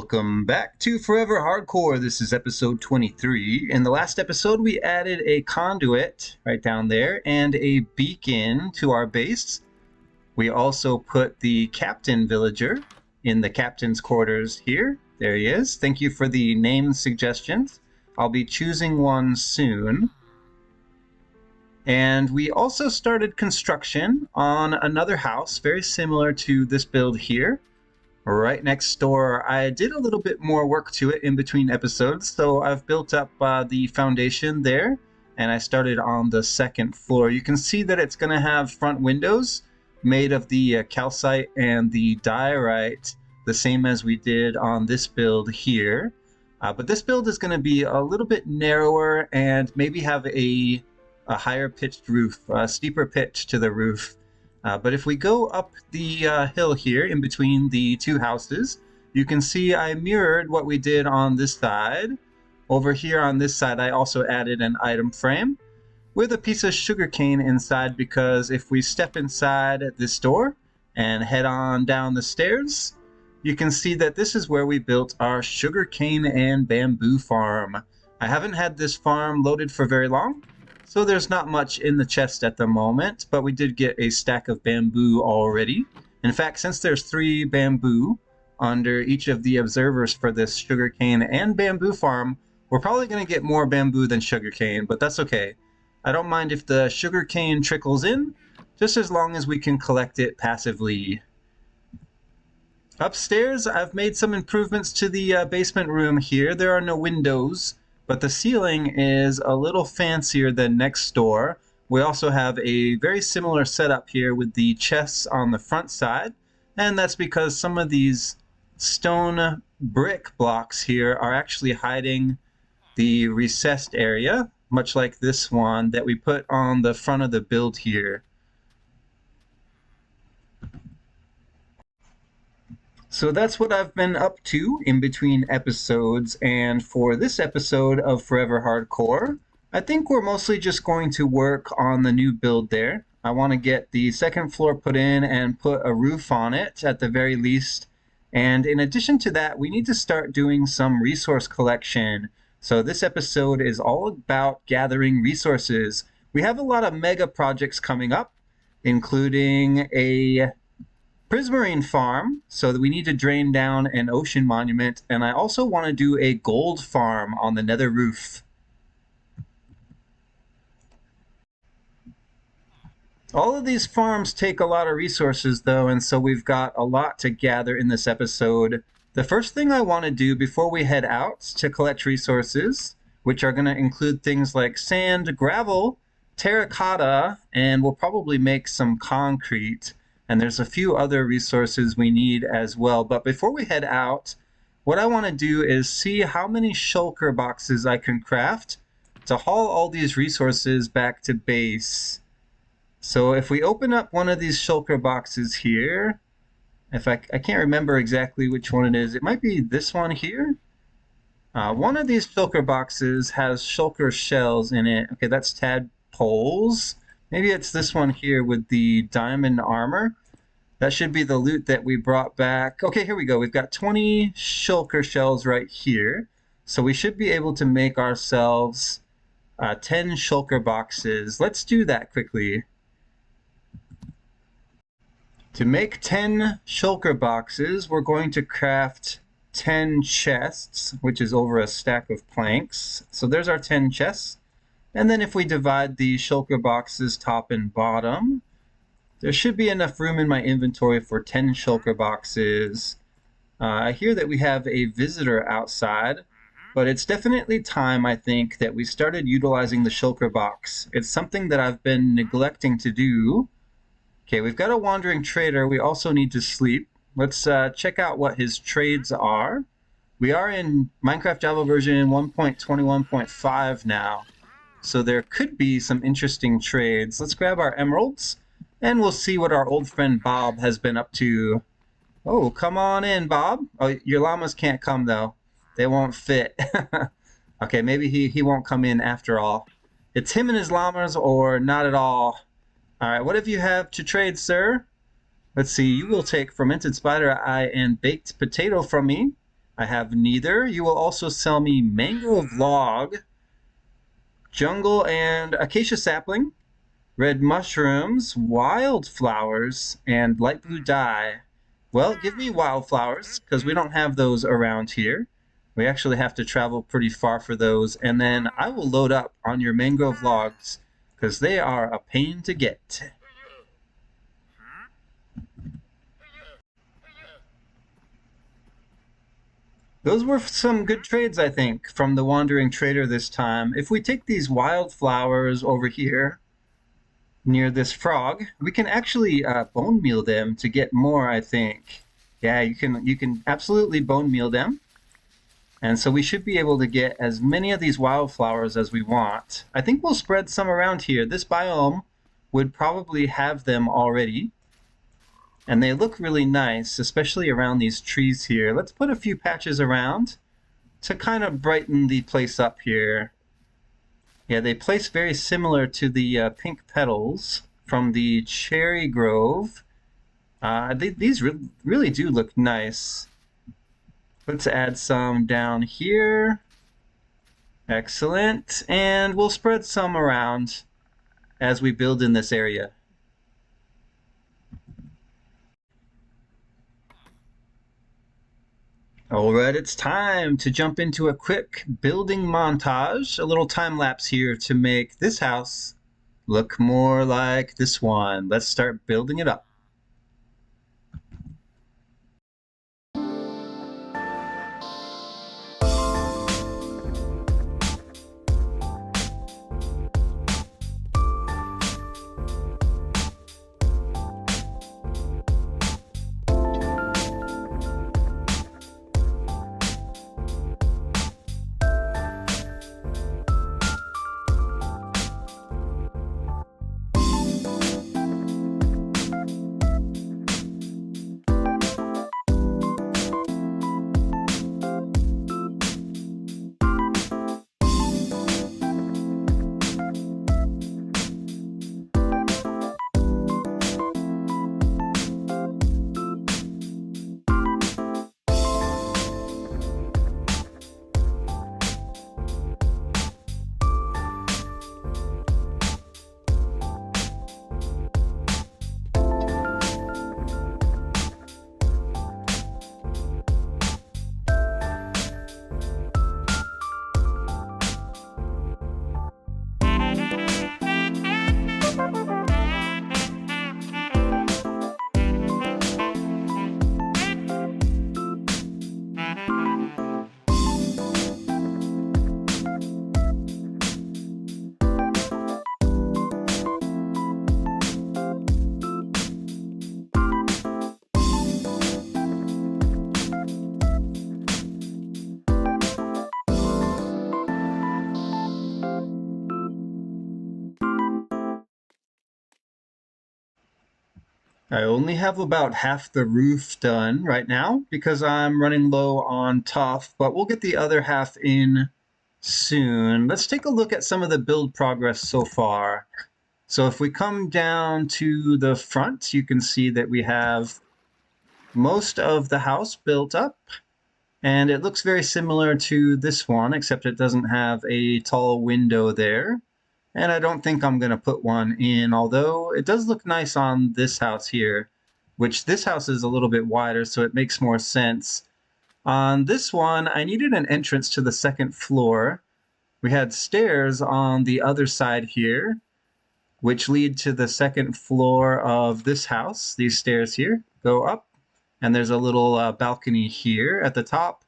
Welcome back to Forever Hardcore. This is episode 23. In the last episode, we added a conduit right down there and a beacon to our base. We also put the captain villager in the captain's quarters here. There he is. Thank you for the name suggestions. I'll be choosing one soon. And we also started construction on another house, very similar to this build here. Right next door. I did a little bit more work to it in between episodes, so I've built up the foundation there, and I started on the second floor. You can see that it's going to have front windows made of the calcite and the diorite, the same as we did on this build here. But this build is going to be a little bit narrower and maybe have a higher pitched roof, a steeper pitch to the roof. But if we go up the hill here in between the two houses, you can see I mirrored what we did on this side. Over here on this side, I also added an item frame with a piece of sugarcane inside, because if we step inside this door and head on down the stairs, you can see that this is where we built our sugarcane and bamboo farm. I haven't had this farm loaded for very long, so there's not much in the chest at the moment, but we did get a stack of bamboo already. In fact, since there's 3 bamboo under each of the observers for this sugarcane and bamboo farm, we're probably going to get more bamboo than sugarcane, but that's okay. I don't mind if the sugarcane trickles in, just as long as we can collect it passively. Upstairs, I've made some improvements to the basement room here. There are no windows, but the ceiling is a little fancier than next door. We also have a very similar setup here with the chests on the front side, and that's because some of these stone brick blocks here are actually hiding the recessed area, much like this one that we put on the front of the build here. So that's what I've been up to in between episodes, and for this episode of Forever Hardcore, I think we're mostly just going to work on the new build there. I want to get the second floor put in and put a roof on it at the very least, and in addition to that, we need to start doing some resource collection. So this episode is all about gathering resources. We have a lot of mega projects coming up, including a prismarine farm, so that we need to drain down an ocean monument, and I also want to do a gold farm on the nether roof. All of these farms take a lot of resources though, and so we've got a lot to gather in this episode. The first thing I want to do before we head out to collect resources, which are going to include things like sand, gravel, terracotta, and we'll probably make some concrete. And there's a few other resources we need as well. But before we head out, what I want to do is see how many shulker boxes I can craft to haul all these resources back to base. So if we open up one of these shulker boxes here, if I can't remember exactly which one it is. It might be this one here. One of these shulker boxes has shulker shells in it. Okay, that's tadpoles. Maybe it's this one here with the diamond armor. That should be the loot that we brought back. Okay, here we go. We've got 20 shulker shells right here. So we should be able to make ourselves 10 shulker boxes. Let's do that quickly. To make 10 shulker boxes, we're going to craft 10 chests, which is over a stack of planks. So there's our 10 chests. And then if we divide the shulker boxes top and bottom, there should be enough room in my inventory for 10 shulker boxes. I hear that we have a visitor outside, but it's definitely time, I think, that we started utilizing the shulker box. It's something that I've been neglecting to do. Okay, we've got a wandering trader. We also need to sleep. Let's check out what his trades are. We are in Minecraft Java version 1.21.5 now. So there could be some interesting trades. Let's grab our emeralds, and we'll see what our old friend Bob has been up to. Oh, come on in, Bob. Oh, your llamas can't come, though. They won't fit. Okay, maybe he won't come in after all. It's him and his llamas, or not at all. All right, what do you have to trade, sir? Let's see, you will take fermented spider eye and baked potato from me. I have neither. You will also sell me mangrove log, jungle and acacia sapling, red mushrooms, wildflowers, and light blue dye. Well, give me wildflowers, because we don't have those around here. We actually have to travel pretty far for those, and then I will load up on your mangrove logs, because they are a pain to get. Those were some good trades, I think, from the wandering trader this time. If we take these wildflowers over here, near this frog, we can actually bone meal them to get more, I think. Yeah, you can absolutely bone meal them. And so we should be able to get as many of these wildflowers as we want. I think we'll spread some around here. This biome would probably have them already. And they look really nice, especially around these trees here. Let's put a few patches around to kind of brighten the place up here. Yeah, they place very similar to the pink petals from the cherry grove. These really do look nice. Let's add some down here. Excellent. And we'll spread some around as we build in this area. All right, it's time to jump into a quick building montage, a little time lapse here to make this house look more like this one. Let's start building it up. I only have about half the roof done right now because I'm running low on tuff, but we'll get the other half in soon. Let's take a look at some of the build progress so far. So if we come down to the front, you can see that we have most of the house built up, and it looks very similar to this one, except it doesn't have a tall window there. And I don't think I'm going to put one in, although it does look nice on this house here, which this house is a little bit wider, so it makes more sense. On this one, I needed an entrance to the second floor. We had stairs on the other side here, which lead to the second floor of this house. These stairs here go up, and there's a little balcony here at the top.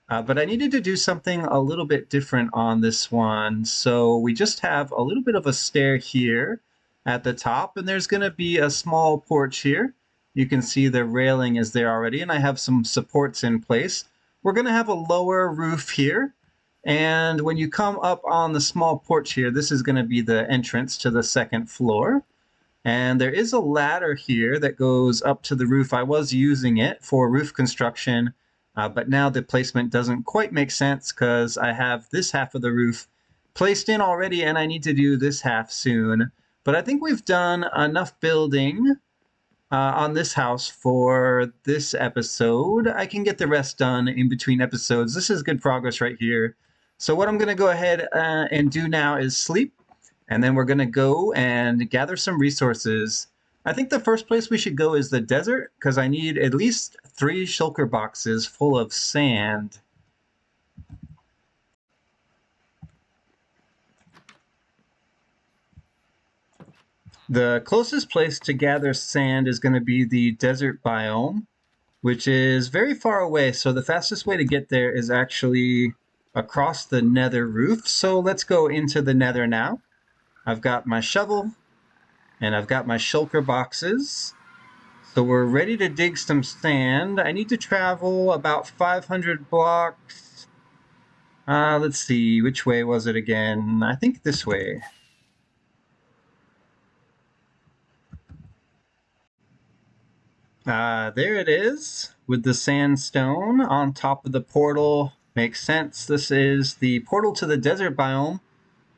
But I needed to do something a little bit different on this one. So we just have a little bit of a stair here at the top, and there's going to be a small porch here. You can see the railing is there already, and I have some supports in place. We're going to have a lower roof here. And when you come up on the small porch here, this is going to be the entrance to the second floor. And there is a ladder here that goes up to the roof. I was using it for roof construction. But now the placement doesn't quite make sense because I have this half of the roof placed in already and I need to do this half soon. But I think we've done enough building on this house for this episode. I can get the rest done in between episodes. This is good progress right here. So what I'm going to go ahead and do now is sleep, and then we're going to go and gather some resources. I think the first place we should go is the desert, because I need at least 3 shulker boxes full of sand. The closest place to gather sand is going to be the desert biome, which is very far away. So the fastest way to get there is actually across the nether roof. So let's go into the nether now. I've got my shovel and I've got my shulker boxes. So we're ready to dig some sand. I need to travel about 500 blocks. Let's see, which way was it again? I think this way. There it is, with the sandstone on top of the portal. Makes sense. This is the portal to the desert biome.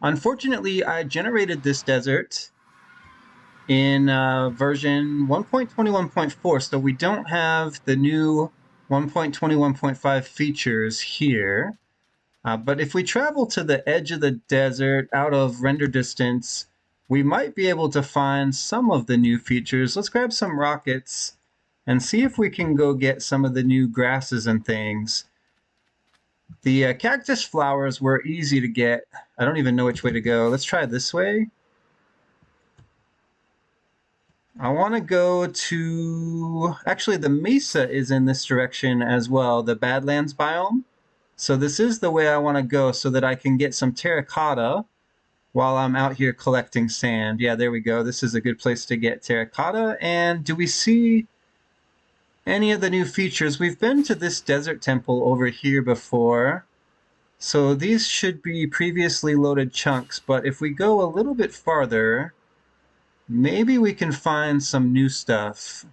Unfortunately, I generated this desert in version 1.21.4, so we don't have the new 1.21.5 features here. But if we travel to the edge of the desert out of render distance, we might be able to find some of the new features. Let's grab some rockets and see if we can go get some of the new grasses and things. The cactus flowers were easy to get. I don't even know which way to go. Let's try this way. I want to go to... Actually, the mesa is in this direction as well, the Badlands biome. So this is the way I want to go so that I can get some terracotta while I'm out here collecting sand. Yeah, there we go. This is a good place to get terracotta. And do we see any of the new features? We've been to this desert temple over here before, so these should be previously loaded chunks, but if we go a little bit farther, maybe we can find some new stuff.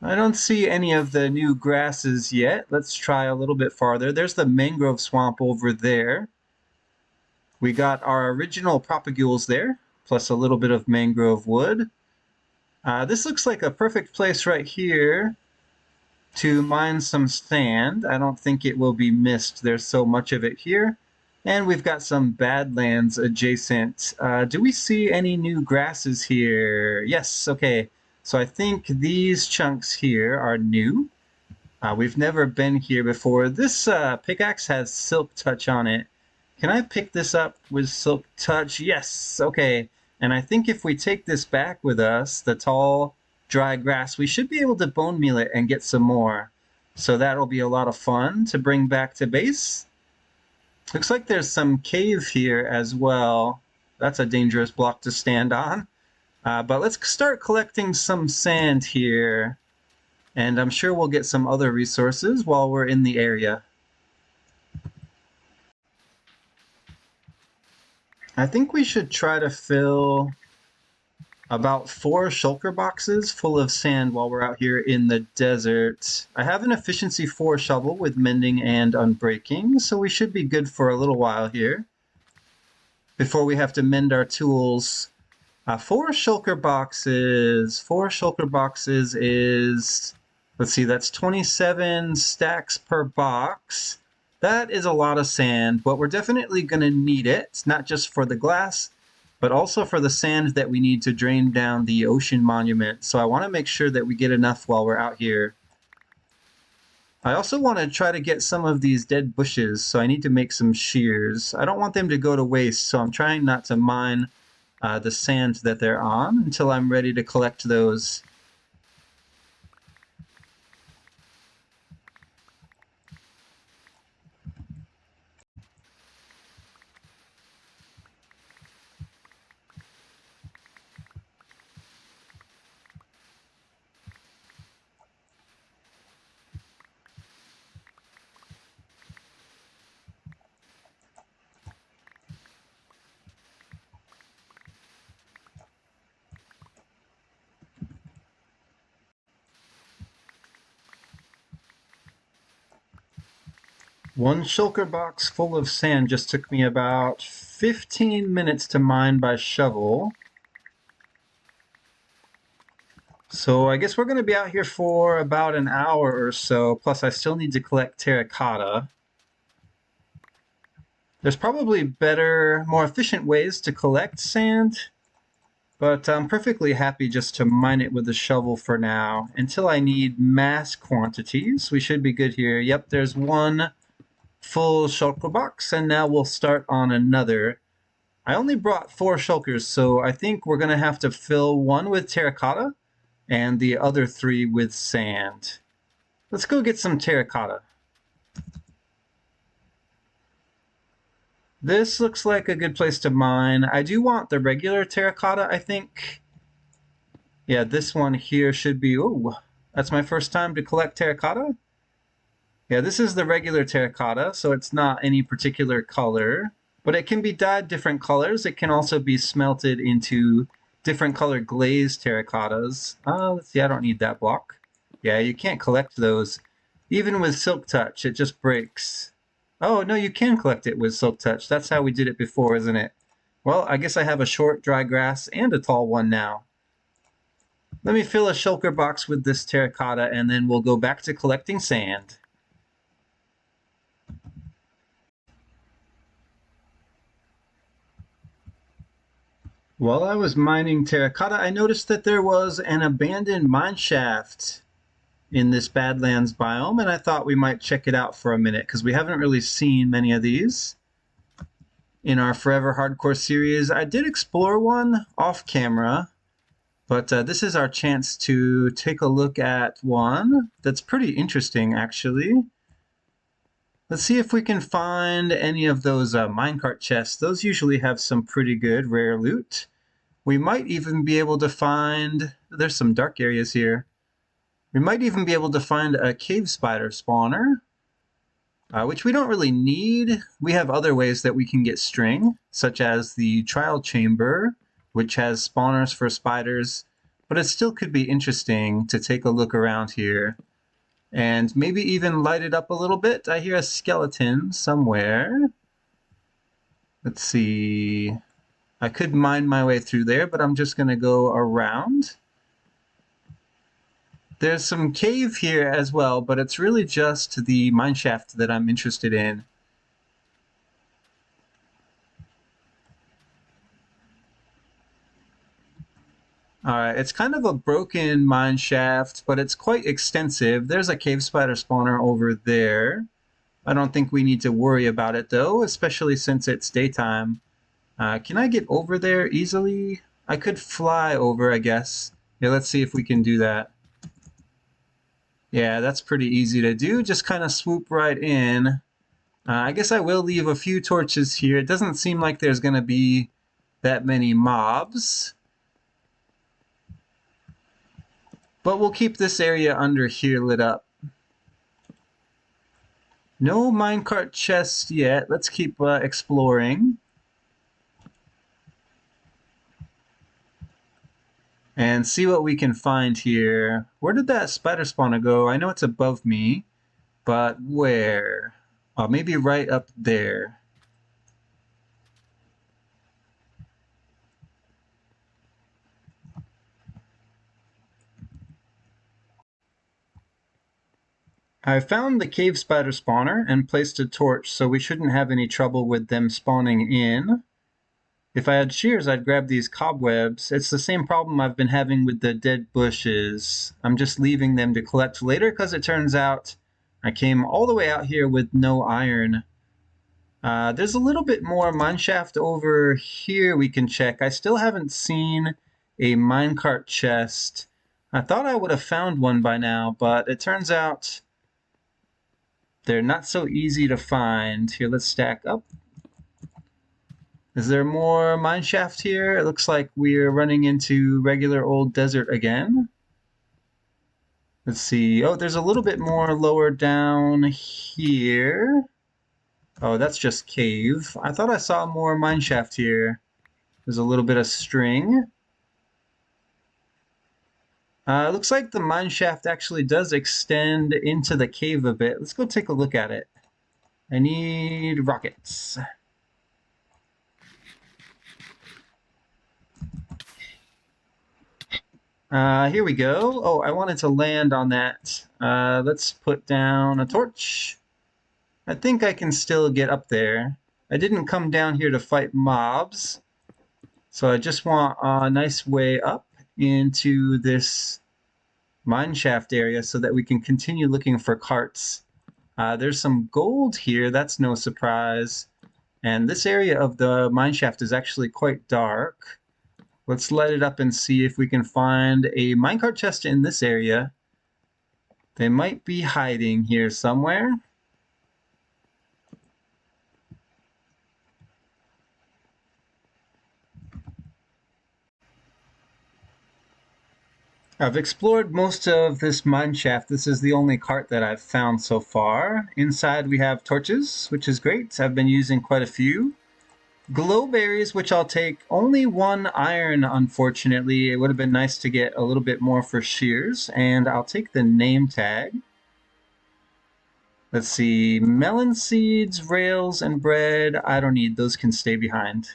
I don't see any of the new grasses yet. Let's try a little bit farther. There's the mangrove swamp over there. We got our original propagules there, plus a little bit of mangrove wood. This looks like a perfect place right here to mine some sand. I don't think it will be missed. There's so much of it here. And we've got some Badlands adjacent. Do we see any new grasses here? Yes, okay. So I think these chunks here are new. We've never been here before. This pickaxe has silk touch on it. Can I pick this up with silk touch? Yes, okay. And I think if we take this back with us, the tall, dry grass, we should be able to bone meal it and get some more. So that'll be a lot of fun to bring back to base. Looks like there's some cave here as well. That's a dangerous block to stand on. But let's start collecting some sand here. And I'm sure we'll get some other resources while we're in the area. I think we should try to fill about 4 shulker boxes full of sand while we're out here in the desert. I have an efficiency 4 shovel with mending and unbreaking, so we should be good for a little while here before we have to mend our tools. 4 shulker boxes. 4 shulker boxes is, let's see, that's 27 stacks per box. That is a lot of sand, but we're definitely going to need it, not just for the glass, but also for the sand that we need to drain down the ocean monument. So I want to make sure that we get enough while we're out here. I also want to try to get some of these dead bushes, so I need to make some shears. I don't want them to go to waste, so I'm trying not to mine the sand that they're on until I'm ready to collect those. One shulker box full of sand just took me about 15 minutes to mine by shovel. So I guess we're going to be out here for about an hour or so, plus I still need to collect terracotta. There's probably better, more efficient ways to collect sand, but I'm perfectly happy just to mine it with a shovel for now. Until I need mass quantities, we should be good here. Yep, there's one full shulker box, and now we'll start on another. I only brought 4 shulkers, so I think we're going to have to fill one with terracotta and the other 3 with sand. Let's go get some terracotta. This looks like a good place to mine. I do want the regular terracotta, I think. Yeah, this one here should be... Oh, that's my first time to collect terracotta. Yeah, this is the regular terracotta, so it's not any particular color. But it can be dyed different colors. It can also be smelted into different color glazed terracottas. Let's see, I don't need that block. Yeah, you can't collect those. Even with Silk Touch, it just breaks. Oh, no, you can collect it with Silk Touch. That's how we did it before, isn't it? Well, I guess I have a short dry grass and a tall one now. Let me fill a shulker box with this terracotta, and then we'll go back to collecting sand. While I was mining terracotta, I noticed that there was an abandoned mineshaft in this Badlands biome, and I thought we might check it out for a minute, because we haven't really seen many of these. In our Forever Hardcore series, I did explore one off camera, but this is our chance to take a look at one that's pretty interesting, actually. Let's see if we can find any of those minecart chests. Those usually have some pretty good rare loot. We might even be able to find... There's some dark areas here. We might even be able to find a cave spider spawner, which we don't really need. We have other ways that we can get string, such as the trial chamber, which has spawners for spiders, but it still could be interesting to take a look around here and maybe even light it up a little bit. I hear a skeleton somewhere. Let's see. I could mine my way through there, but I'm just going to go around. There's some cave here as well, but it's really just the mineshaft that I'm interested in. Alright, it's kind of a broken mineshaft, but it's quite extensive. There's a cave spider spawner over there. I don't think we need to worry about it though, especially since it's daytime. Can I get over there easily? I could fly over, I guess. Yeah, let's see if we can do that. Yeah, that's pretty easy to do. Just kind of swoop right in. I guess I will leave a few torches here. It doesn't seem like there's going to be that many mobs. But we'll keep this area under here lit up. No minecart chests yet. Let's keep exploring. And see what we can find here. Where did that spider spawner go? I know it's above me, but where? Oh, maybe right up there. I found the cave spider spawner and placed a torch, so we shouldn't have any trouble with them spawning in. If I had shears, I'd grab these cobwebs. It's the same problem I've been having with the dead bushes. I'm just leaving them to collect later because it turns out I came all the way out here with no iron. There's a little bit more mineshaft over here we can check. I still haven't seen a minecart chest. I thought I would have found one by now, but it turns out they're not so easy to find. Here, let's stack up. Is there more mineshaft here? It looks like we're running into regular old desert again. Let's see. Oh, there's a little bit more lower down here. Oh, that's just cave. I thought I saw more mineshaft here. There's a little bit of string. Looks like the mineshaft actually does extend into the cave a bit. Let's go take a look at it. I need rockets. Here we go. Oh, I wanted to land on that. Let's put down a torch. I think I can still get up there. I didn't come down here to fight mobs, so I just want a nice way up into this mineshaft area so that we can continue looking for carts. There's some gold here, that's no surprise. And this area of the mineshaft is actually quite dark. Let's light it up and see if we can find a minecart chest in this area. They might be hiding here somewhere. I've explored most of this mineshaft. This is the only cart that I've found so far. Inside we have torches, which is great. I've been using quite a few. Glowberries, which I'll take. Only one iron, unfortunately. It would have been nice to get a little bit more for shears. And I'll take the name tag. Let's see. Melon seeds, rails, and bread. I don't need. Those can stay behind.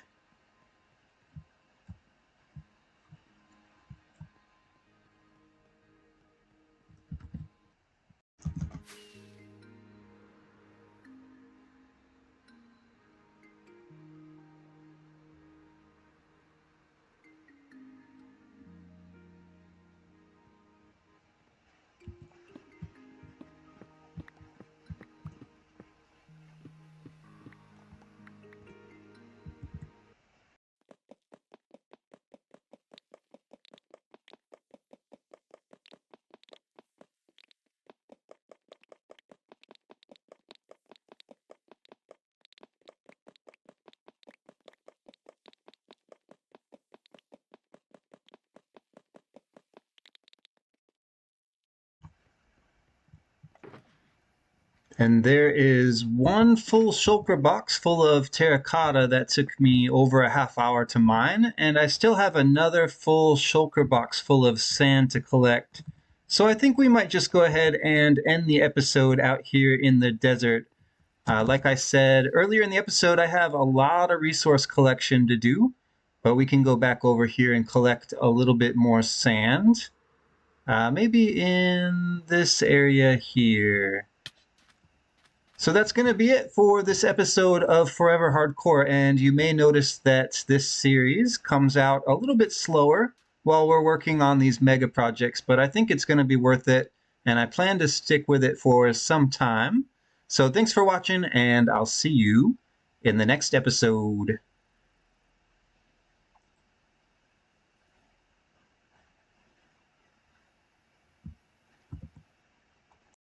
And there is one full shulker box full of terracotta that took me over a half hour to mine, and I still have another full shulker box full of sand to collect. So I think we might just go ahead and end the episode out here in the desert. Like I said earlier in the episode, I have a lot of resource collection to do, but we can go back over here and collect a little bit more sand. Maybe in this area here. So that's going to be it for this episode of Forever Hardcore, and you may notice that this series comes out a little bit slower while we're working on these mega projects, but I think it's going to be worth it, and I plan to stick with it for some time. So thanks for watching, and I'll see you in the next episode.